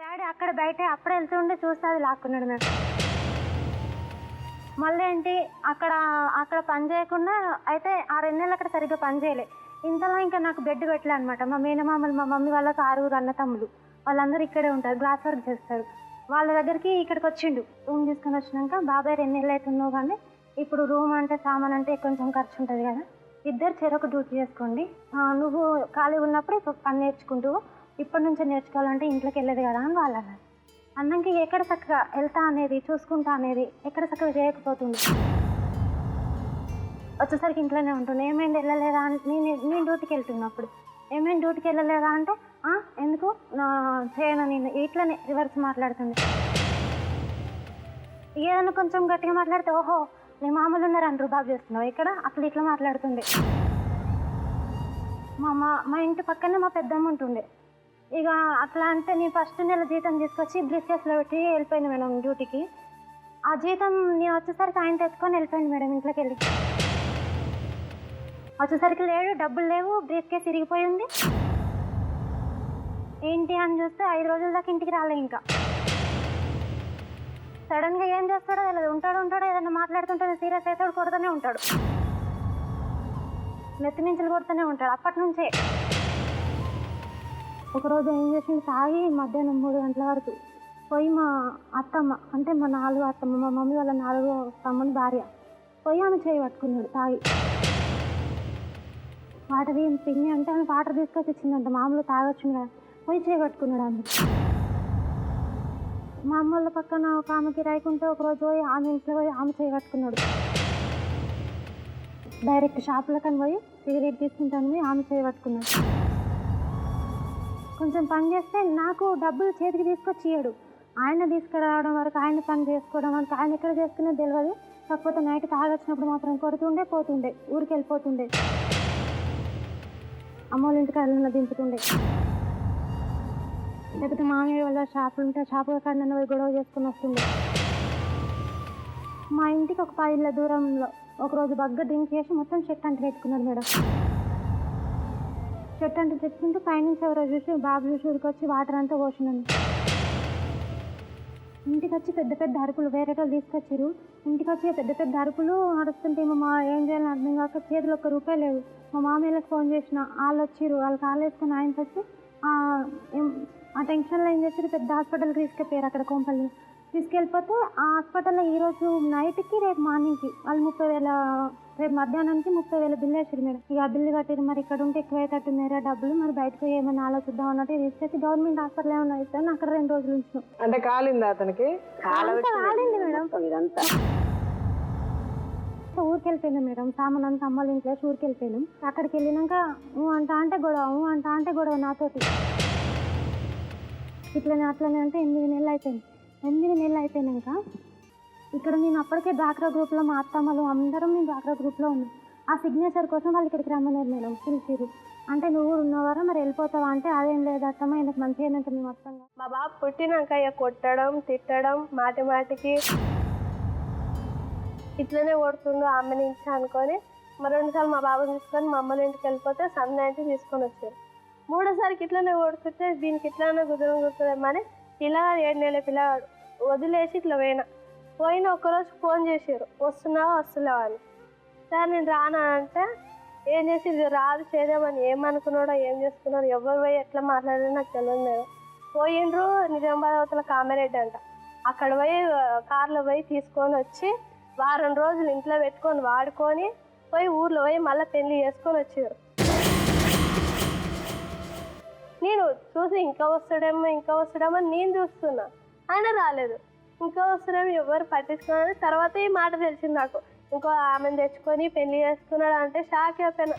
Daddy అక్కడ బయట అప్పుడే వెళ్తుండే చూస్తే అది లాక్కున్నాడు మేడం. మళ్ళీ ఏంటి అక్కడ అక్కడ పని చేయకుండా అయితే ఆ 2 నెలలు అక్కడ సరిగ్గా పని చేయలే. ఇంతలో ఇంకా నాకు బెడ్ పెట్టలే అనమాట. మా మేనమామలు మా మమ్మీ వాళ్ళకి 6 అన్న తమ్ములు వాళ్ళందరూ ఇక్కడే ఉంటారు, గ్లాస్ వర్క్ చేస్తారు. వాళ్ళ దగ్గరికి ఇక్కడికి వచ్చిండు. రూమ్ తీసుకొని వచ్చినాక బాబాయ్ 2 నెలలు అవుతున్నావు కానీ ఇప్పుడు రూమ్ అంటే సామాన్ అంటే కొంచెం ఖర్చు ఉంటుంది కదా, ఇద్దరు చెరొక డ్యూటీ చేసుకోండి, నువ్వు ఖాళీ ఉన్నప్పుడు ఇప్పుడు పని నేర్చుకుంటూ ఇప్పటి నుంచే నేర్చుకోవాలంటే ఇంట్లోకి వెళ్ళదు కదా అని వాళ్ళు అన్నారు. అన్నాక ఎక్కడ చక్కగా వెళ్తా అనేది చూసుకుంటా అనేది ఎక్కడ చక్కగా చేయకపోతుంది. వచ్చేసరికి ఇంట్లోనే ఉంటుంది. ఏమైంది వెళ్ళలేదా అంటే నేను డ్యూటీకి వెళ్తున్నప్పుడు ఏమైంది డ్యూటీకి వెళ్ళలేదా అంటే ఎందుకు చేయను నేను ఇట్లనే రివర్స్ మాట్లాడుతుంది. ఏదైనా కొంచెం గట్టిగా మాట్లాడితే ఓహో నీ మామూలు ఉన్నారని రుబాబు చేస్తున్నావు ఇక్కడ అట్లా ఇట్లా మాట్లాడుతుండే. మా ఇంటి పక్కనే మా పెద్దమ్మ ఉంటుండే. ఇక అట్లా అంటే నేను ఫస్ట్ నెల జీతం తీసుకొచ్చి బ్రీఫ్ కేసులో పెట్టి వెళ్ళిపోయింది మేడం డ్యూటీకి. ఆ జీతం నేను వచ్చేసరికి ఆయన తెచ్చుకొని వెళ్ళిపోయింది మేడం ఇంట్లోకి వెళ్ళి. వచ్చేసరికి లేడు, డబ్బులు లేవు, బ్రీఫ్ కేసు ఇరిగిపోయింది. ఏంటి అని చూస్తే 5 రోజుల దాకా ఇంటికి రాలే. ఇంకా సడన్గా ఏం చేస్తాడో తెలియదు, ఉంటాడో ఏదైనా మాట్లాడుతుంటే సీరియస్ అవుతాడు, కొడుతూనే ఉంటాడు, నెత్తి నుంచి కొడుతూనే ఉంటాడు. అప్పటి నుంచే ఒకరోజు ఏం చేసింది, తాగి మధ్యాహ్నం 3 గంటల వరకు పోయి మా అత్తమ్మ అంటే మా 4వ అత్తమ్మ, మా మమ్మీ వాళ్ళ 4వ తమ్ముని భార్య పోయి ఆమె చేయి పట్టుకున్నాడు తాగి. వాటర్ పిన్ని అంటే ఆమె వాటర్ తీసుకొచ్చి ఇచ్చిందంట, మామూలు తాగొచ్చు కదా, పోయి చేయి పట్టుకున్నాడు ఆమె. మా అమ్మ వాళ్ళ పక్కన ఒక ఆమెకి రైకుంటే ఒకరోజు పోయి ఆమె ఇంట్లో పోయి ఆమె చేయి పట్టుకున్నాడు. డైరెక్ట్ షాపులో కానీ పోయి సిగరెట్ తీసుకుంటాను ఆమె చేయి పట్టుకున్నాడు. కొంచెం పని చేస్తే నాకు డబ్బులు చేతికి తీసుకొచ్చి ఇయ్యడు. ఆయన తీసుకురావడం వరకు ఆయన పని చేసుకోవడం వరకు ఆయన ఎక్కడ చేసుకునేది తెలియదు. కాకపోతే నైట్ తాగొచ్చినప్పుడు మాత్రం కొడుతుండే, పోతుండే, ఊరికి వెళ్ళిపోతుండే, అమ్మ వాళ్ళ ఇంటికి వెళ్ళిన దింపుతుండే. లేకపోతే మామయ్య వాళ్ళ షాపులు ఉంటే షాపుల కాడ పోయి గొడవ చేసుకుని వస్తుండే. మా ఇంటికి ఒక 10 ఇళ్ళ దూరంలో ఒకరోజు బగ్గ డ్రింక్ చేసి మొత్తం చెట్టు అంటు పెట్టుకున్నాడు మేడం. చెట్టు అంటు పెట్టుకుంటూ పైనుంచి ఎవరో చూసి బాబు చూసి ఊరికొచ్చి వాటర్ అంతా పోసినాను. ఇంటికి వచ్చి పెద్ద పెద్ద అరుపులు, వేరే వాళ్ళు తీసుకొచ్చారు. ఇంటికి వచ్చి పెద్ద పెద్ద అరుపులు అరుస్తుంటే మా ఏం చేయాలని అర్థం కాక చేతిలో 1 రూపాయి లేదు. మా మామయ్యలకు ఫోన్ చేసిన, వాళ్ళు వచ్చిర్రు, వాళ్ళు కాలు వేసుకొని ఆయనకి వచ్చి ఆ టెన్షన్లో ఏం చేశారు, పెద్ద హాస్పిటల్కి తీసుకెళ్ళారు. అక్కడ కోంపల్లి తీసుకెళ్ళిపోతే ఆ హాస్పిటల్లో ఈరోజు నైట్కి రేపు మార్నింగ్కి వాళ్ళు 30,000, రేపు మధ్యాహ్నానికి 30,000 బిల్లు వేసారు మేడం. ఇక ఆ బిల్లు కట్టిరు. మరి ఇక్కడ ఉంటే ఎక్కువైతట్టున్నారా డబ్బులు, మరి బయటకు ఏమైనా ఆలోచిద్దాం అన్నట్టు తీసుకొచ్చి గవర్నమెంట్ హాస్పిటల్ ఏమైనా ఇస్తాను అక్కడ 2 రోజులు ఉంచినాం. అంటే కాలింది అతనికి, కాలింది మేడం. ఊరికి వెళ్ళిపోయినాం మేడం, సామాన్ అంతా అమ్మాలి ఇంట్లో ఊరికి వెళ్ళిపోయినాం. అక్కడికి వెళ్ళినాక అంటే గొడవ నాతోటి ఇట్లనే అట్లనే అంటే 8 నెలలు అయిపోయింది. 8 నెలలు అయిపోయినాక ఇక్కడ నేను అప్పటికే డ్వాక్రా గ్రూప్లో మా అత్తమ్మలు అందరం మేము డ్వాక్రా గ్రూప్లో ఉన్నాం. ఆ సిగ్నేచర్ కోసం వాళ్ళు ఇక్కడికి రమ్మన్నారు మేడం, పిలిచిరు. అంటే నువ్వు ఉన్నవారా మరి వెళ్ళిపోతావా అంటే అదేం లేదు అత్తమ్మ ఎందుకు మంచిగా ఏంటంటే మేము వస్తాం. మా బాబు పుట్టినాక ఇక కొట్టడం తిట్టడం మాటికి ఇట్లనే కొడుతుండు ఆమె నుంచి అనుకొని మరి 2 సార్లు మా బాబుని తీసుకొని మా అమ్మల ఇంటికి వెళ్ళిపోతే సందాయించి తీసుకొని వచ్చారు. 3వసారికి ఇట్లనే కొడుతుంటే దీనికి ఇట్లానే కుదురుతుందేమని పిల్లగాడు 7 నెలల పిల్లగాడు వదిలేసి ఇట్లా పోయిన ఒకరోజు ఫోన్ చేశారు, వస్తున్నావా అని. సార్ నేను రానా అంటే ఏం చేసి ఇది రాదు చేద్దామని ఏమనుకున్నాడో ఏం చేసుకున్నాడో ఎవరు పోయి ఎట్లా మాట్లాడారో నాకు తెలియదు మేడం. పోయిండ్రు నిజామాబాద్ అవతల కామారెడ్డి అంట, అక్కడ పోయి కార్లో పోయి తీసుకొని వచ్చి వారం రోజులు ఇంట్లో పెట్టుకొని వాడుకొని పోయి ఊర్లో పోయి మళ్ళీ పెళ్లి చేసుకొని వచ్చారు. నేను చూసి ఇంకా వస్తాడేమో నేను చూస్తున్నా, ఆయన రాలేదు. ఇంకా వస్తాడేమో ఎవరు పట్టించుకున్నారని తర్వాత ఈ మాట తెలిసింది నాకు. ఇంకో ఆమెను తెచ్చుకొని పెళ్లి చేసుకున్నాడు అంటే షాక్ అయిపోయినా.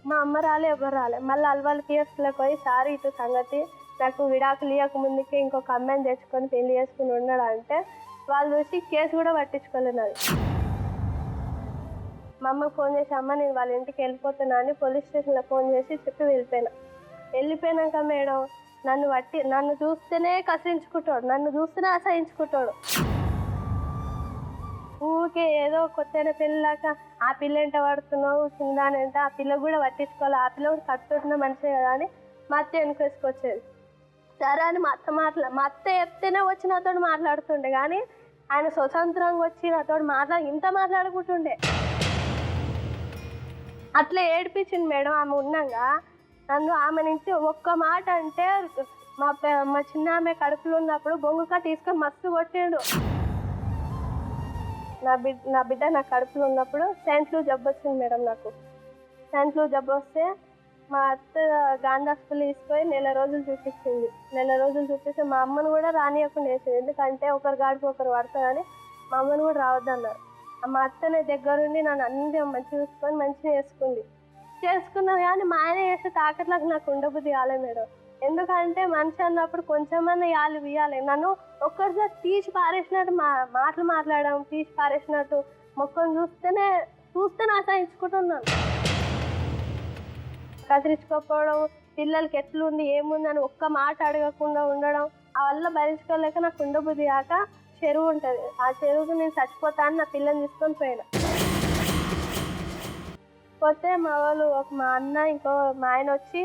మా అమ్మ రాలే, ఎవరు రాలే. మళ్ళీ అల్వాళ్ళ పిఎస్లోకి పోయి సారీ ఇటు సంగతి నాకు విడాకులు ఇవ్వక ముందుకే ఇంకొక అమ్మాయిని తెచ్చుకొని పెళ్లి చేసుకుని ఉన్నాడు అంటే వాళ్ళు చూసి కేసు కూడా పట్టించుకోలేదు. మా అమ్మకి ఫోన్ చేసి అమ్మ నేను వాళ్ళ ఇంటికి వెళ్ళిపోతున్నా అని పోలీస్ స్టేషన్లో ఫోన్ చేసి చెప్పి వెళ్ళిపోయినాక మేడం నన్ను చూస్తేనే కసిరించుకుంటాడు, నన్ను చూస్తేనే అసహించుకుంటాడు. ఊరికే ఏదో కొత్తైన పెళ్ళిలాక ఆ పిల్ల ఎంట పడుతున్నావు చిందానంట, ఆ పిల్ల కూడా పట్టించుకోవాలి, ఆ పిల్ల కూడా కట్టుకుంటున్న మనిషే కదా అని మా అత్త వెనుకేసుకొచ్చేది. సరే అని మా అత్త చెప్తేనే వచ్చి నాతో మాట్లాడుతుండే, కానీ ఆయన స్వతంత్రంగా వచ్చి నాతో ఇంత మాట్లాడుకుంటుండే. అట్లా ఏడిపించింది మేడం. ఆమె ఉన్నాగా నన్ను ఆమె నుంచి ఒక్క మాట అంటే మా చిన్న ఆమె కడుపులో ఉన్నప్పుడు బొంగుక తీసుకొని మస్తు కొట్టిండు. నా బిడ్డ నా కడుపులో ఉన్నప్పుడు సెంట్లు జబ్బు వచ్చింది మేడం. నాకు సెంట్లు జబ్బు వస్తే మా అత్త గాంధీ హాస్పిటల్ తీసుకొని 1 నెల రోజులు చూపించింది. 1 నెల రోజులు చూపిస్తే మా అమ్మను కూడా రానియకుండా వేసింది. ఎందుకంటే ఒకరు గాడికి ఒకరు పడతారని మా అమ్మను కూడా రావద్దన్నారు. మా అత్తనే దగ్గరుండి నన్ను అన్ని మంచిగా చూసుకొని మంచిగా చేసుకున్నాను. కానీ మా ఆయన చేసే తాకట్లకు నాకు ఉండబుద్ధి కాలేదు మేడం. ఎందుకంటే మనిషి అన్నప్పుడు కొంచెమన్నా ఇవ్వాలి. నన్ను ఒక్కరిసారి తీసి పారేసినట్టు మాటలు మాట్లాడడం, తీసి పారేసినట్టు మొక్కను చూస్తే ఆశ్రయించుకుంటున్నాను. కదిరించుకోకపోవడం, పిల్లలకి ఎట్లుంది ఏముంది అని ఒక్క మాట అడగకుండా ఉండడం, ఆ వల్ల భరించుకోలేక నాకు ఉండబుద్ధి కాక చెరువు ఉంటుంది, ఆ చెరువుకు నేను చచ్చిపోతాను నా పిల్లని తీసుకొని పోయినా. పోతే మా వాళ్ళు మా అన్న మా ఆయన వచ్చి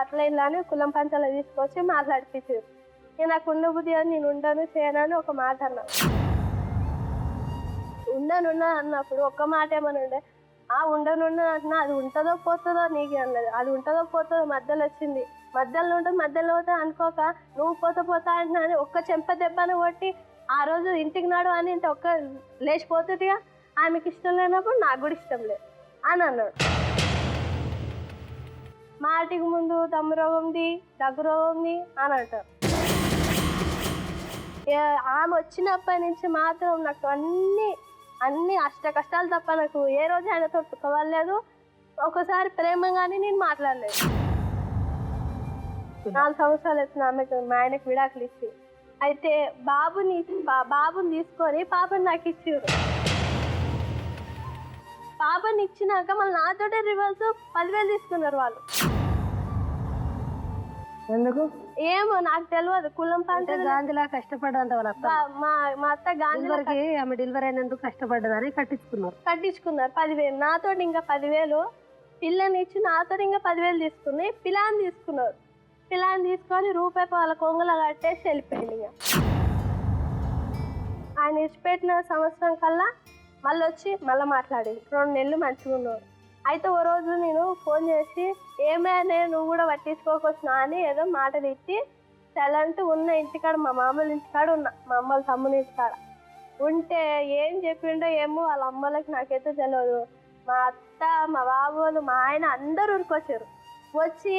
అట్లా ఇలా అని కులం పంచాలు తీసుకొచ్చి మాట్లాడిపించారు. నాకు ఉండబుద్ధి అని నేను ఉండను చేయనని ఒక మాట అన్నా. ఉండను అన్నప్పుడు ఒక్క మాట ఏమని ఉండే, ఉండను అంటున్నా, అది ఉంటుందో పోతుందో నీకు అన్నది. అది ఉంటుందో పోతుందో మధ్యలో వచ్చింది, మధ్యలో ఉంటుంది మధ్యలో పోతా అనుకోక నువ్వు పోతా అంటున్నా అని ఒక్క చెంప దెబ్బను కొట్టి ఆ రోజు ఇంటికి నాడు అని ఇంత ఒక్క లేచిపోతుందిగా. ఆమెకి ఇష్టం లేనప్పుడు నాకు కూడా ఇష్టం లేదు అని అన్నాడు. మాటికి ముందు దమ్ము రోగంది, దగ్గు రోగంది అని అంటారు. ఆమె వచ్చినప్పటి నుంచి మాత్రం నాకు అన్ని అష్ట కష్టాలు తప్ప నాకు ఏ రోజు ఆయనతో కవ్వలేదు. ఒకసారి ప్రేమగానే నేను మాట్లాడలేదు. 4 సంవత్సరాలు వచ్చిన ఆమెకు మా ఆయనకు విడాకులు ఇచ్చి అయితే బాబుని తీసుకొని పాపని నాకు ఇచ్చారు. పాపని ఇచ్చినాక మళ్ళీ నాతోటే రివర్స్ 10,000 తీసుకున్నారు వాళ్ళు. ఎందుకు ఏమో నాకు తెలియదు. కులం పంట గాంధీలా కష్టపడ్డంత వాళ్ళ మా అత్త గాంధీ ఆమె డెలివరీ అయినందుకు కష్టపడ్డదని కట్టించుకున్నారు 10,000. నాతో ఇంకా 10,000 పిల్లని ఇచ్చి నాతో ఇంకా 10,000 తీసుకుని పిల్లని తీసుకున్నారు. పిల్లని తీసుకొని రూపాయి వాళ్ళ కొంగులో కట్టేసి వెళ్ళిపోయింది. ఇక ఆయన ఇచ్చిపెట్టిన సంవత్సరం కల్లా మళ్ళీ వచ్చి మళ్ళీ మాట్లాడింది. 2 నెలలు మంచిగా ఉన్నారు. అయితే ఓ రోజు నేను ఫోన్ చేసి ఏమైనా నువ్వు కూడా పట్టించుకోకొచ్చినా అని ఏదో మాట తిట్టి సైలెంట్ ఉన్న ఇంటికాడ మా మామూలు ఇంటికాడ ఉన్నా, మా అమ్మల తమ్ముని ఇంటికాడ ఉంటే ఏం చెప్పిండో ఏమో వాళ్ళ అమ్మలకి నాకైతే తెలియదు. మా అత్త మా బాబోలు మా ఆయన అందరూ ఉరికొచ్చారు. వచ్చి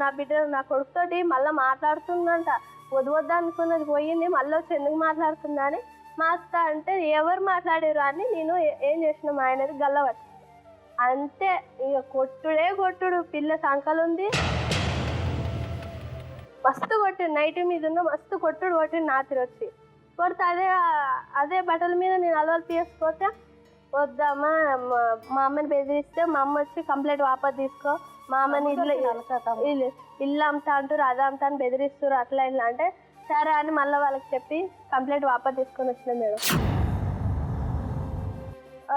నా బిడ్డ నా కొడుకుతోటి మళ్ళీ మాట్లాడుతుందంట, వద్దు అనుకున్నది పోయింది, మళ్ళీ వచ్చి ఎందుకు మాట్లాడుతుందా అని మా అత్త అంటే ఎవరు మాట్లాడారు అని నేను ఏం చేసిన మా ఆయనది గల్లబట్టి అంతే. ఇక కొట్టుడు, పిల్ల సంకలు ఉంది మస్తు కొట్టిండు, నైట్ మీద ఉన్న మస్తు కొట్టిండు నాతిరి వచ్చి కొడితే అదే బట్టల మీద నేను అలవాటు తీసుకపోతే వద్దామా మా అమ్మని బెదిరిస్తే మా అమ్మ వచ్చి కంప్లైంట్ వాపస్ తీసుకో, మా అమ్మని ఇల్లు అమ్ముతా అంటారు అది అమ్ముతా అని బెదిరిస్తారు అట్లా ఇట్లా అంటే సరే అని మళ్ళీ వాళ్ళకి చెప్పి కంప్లైంట్ వాపస్ తీసుకొని వచ్చిన మేడం.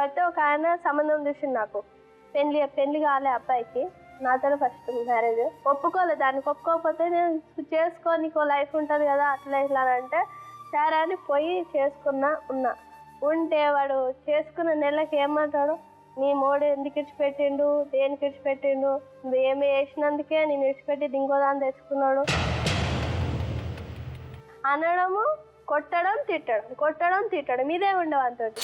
అయితే ఒక ఆయన సంబంధం చూసింది నాకు, పెళ్లి కాలే అబ్బాయికి, నాతో ఫస్ట్ మ్యారేజ్. ఒప్పుకోలేదు, దానికి ఒప్పుకోకపోతే నేను చేసుకో నీకో లైఫ్ ఉంటుంది కదా అట్లా ఇట్లా అంటే సరే అని పోయి ఉన్నా. ఉంటే వాడు చేసుకున్న నెలకి ఏమంటాడు, నీ మోడు ఎందుకు ఇడిచిపెట్టిండు, దేనికి ఇడిచిపెట్టిండు, నువ్వు ఏమి వేసినందుకే నేను ఇడిచిపెట్టి ఇంకోదాన్ని తెచ్చుకున్నాడు అనడము, కొట్టడం తిట్టడం ఇదే ఉండవు. అంతటి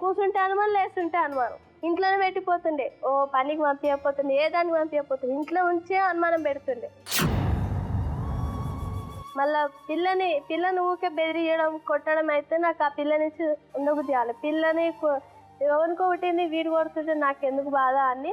కూర్చుంటే అనుమానం, లేస్తుంటే అనుమానం, ఇంట్లోనే పెట్టిపోతుండే, ఓ పనికి పంపించకపోతుండే, ఏ దానికి పంపించకపోతుండే, ఇంట్లో ఉంచే అనుమానం పెడుతుండే. మళ్ళీ పిల్లని ఊకే బెదిరియడం కొట్టడం అయితే నాకు ఆ పిల్ల నుంచి ఉండబుద్ధి కాలేదు. పిల్లని ఎవరికో ఒకటింది వీడు కొడుతుంటే నాకు ఎందుకు బాధ అని